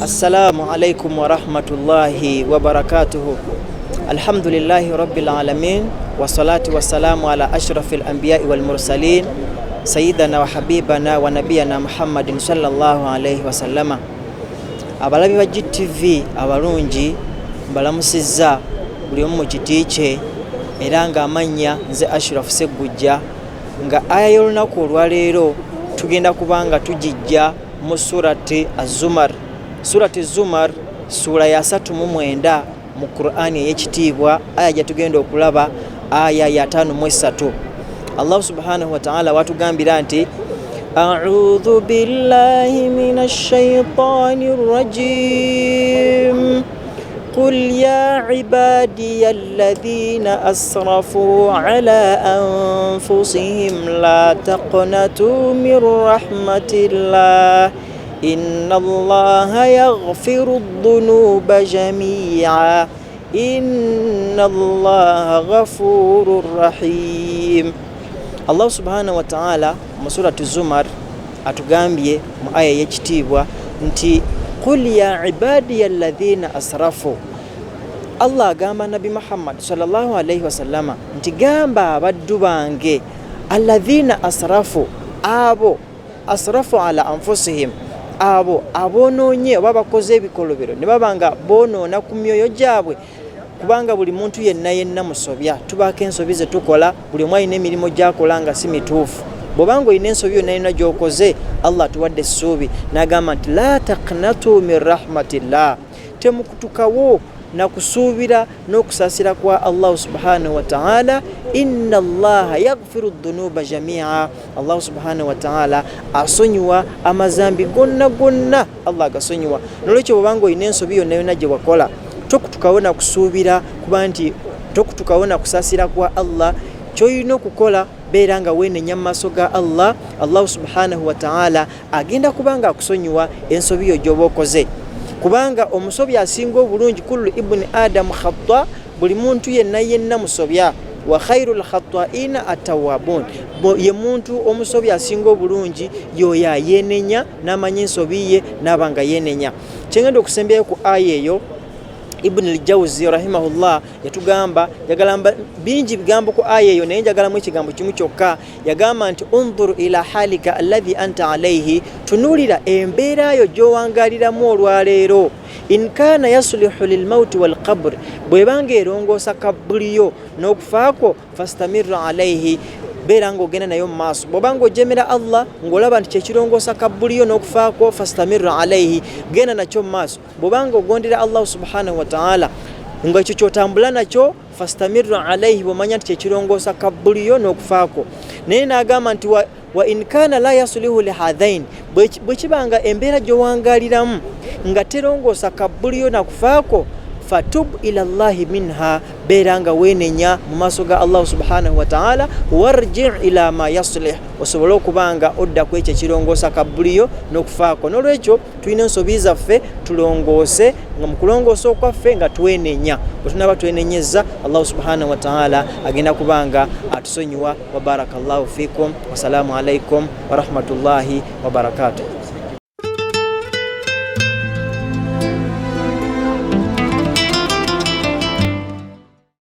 Assalamu alaikum wa rahmatullahi wa barakatuhu. Alhamdulillahi rabbil alamin wa salatu wa salamu ala ashrafil anbiya'i wal mursalin sayyidana wa habibana wa nabiyana Muhammadin sallallahu alaihi wa sallama. Abalabi ba GTV abalungi mbalamusizza buli omu kitiche era nga amanya nze Ashraf Segujja nga aya y'olunaku olwaleero tugenda kubanga tujijja mu surati Az-Zumar. Surati Az-Zumar sura ya 39 mu Qur'ani ey'ekitiibwa aya gyatugenda okulaba aya ya 53. Allah subhanahu wa ta'ala watugambira nti a'udhu billahi minash shaitanir rajim قل يا عبادي الذين أسرفوا على أنفسهم لا تقنطوا من رحمة الله إن الله يغفر الذنوب جميعا إن الله غفور رحيم. الله سبحانه وتعالى مسورة الزمر atugambye mu aya y'ekitiibwa nti قل يا عبادي الذين أسرفوا. Allah agamba Nabi Muhammad sallallahu alayhi wa sallama nti gamba abaddu bange alladhina asrafu, abo asrafu ala anfusihim, abo abonoonye oba bakoze ebikolobero ne babanga bonoona ku myoyo gyabwe, kubanga buli muntu yenna musobya, tubaako ensobi ze tukola, buli omu alina emirimu gy'akola nga si mituufu. Bw'obanga olina ensobi yonna gy'okoze, Allah tuwadde essuubi n'agamba nti la taqnatu min rahmatillah, temukutukawo na kusuubira n'okusaasira kwa Allah subhanahu wa ta'ala. Inna Allah yaghfiru dhunuba jami'a, Allah subhanahu wa ta'ala asonyiwa amazambi gonna Allah agasonyiwa. Nolwekyo bw'obanga olina ensobi yonna gye wakola, tokutukawo na kusuubira kuba nti tokutukawo na kusaasira kwa Allah. Ky'olina okukola beera nga weenenya mu maaso ga Allah, Allah subhanahu wa ta'ala agenda kubanga akusonyiwa ensobi yo gy'oba okoze, kubanga omusobya asinga obulungi kullu ibni Adam khata, buli muntu yenna musobya, wa khairul khata'ina at-tawwabun, ye muntu omusobya asinga obulungi yoyo ayeenenya n'amanya ensobi ye n'abanga yeenenya. Kyengenda okusembyayo ku aya eyo, Ibn al-Jawzi rahimahullah yatugamba, yagalamba bingi bigambo ku aya eyo naye njagalamu ekigambo kimu kyokka. Yagamba nti unzur ila halika alladhi anta alayhi, tunulira embeera yo gy'owangaliramu olwaleero. In kana yaslihu lilmauti walqabr, bwebanga erongoosa kabuliyo n'okufaako fastamir alayhi, beera ng'ogenda nayo mu maaso. Bw'obanga ojemera Allah ng'olaba nti kyekirongoosa kabuliyo n'okufaako fastamir alayhi, genda nakyo mu maaso. Bw'obanga ogondera Allah subhanahu wa ta'ala nga ekyo kyotambula nakyo fastamir alayhi, bw'omanya nti kyekirongoosa kabuliyo n'okufaako. Naye n'agamba nti wa in kana la yaslihu lihadhain, bwe kibanga embeera gy'owangaliramu nga terongoosa kabuliyo na kufaako, fatub ila Allahi minha, beera nga weenenya mu maaso ga Allah subhanahu wa ta'ala, warji' ila ma yaslih, osobole okubanga odda ku ekyo ekirongoosa kabuliyo n'okufaako. N'olwekyo tulina ensobi zaffe tulongoose, nga mu kulongoosa okwaffe nga twenenya. Bwe tunaba twenenyezza, Allah subhanahu wa ta'ala agenda kubanga atusonyiwa. Wa barakallahu fikum, wasalaamu alaikum wa rahmatullahi wa barakatuh.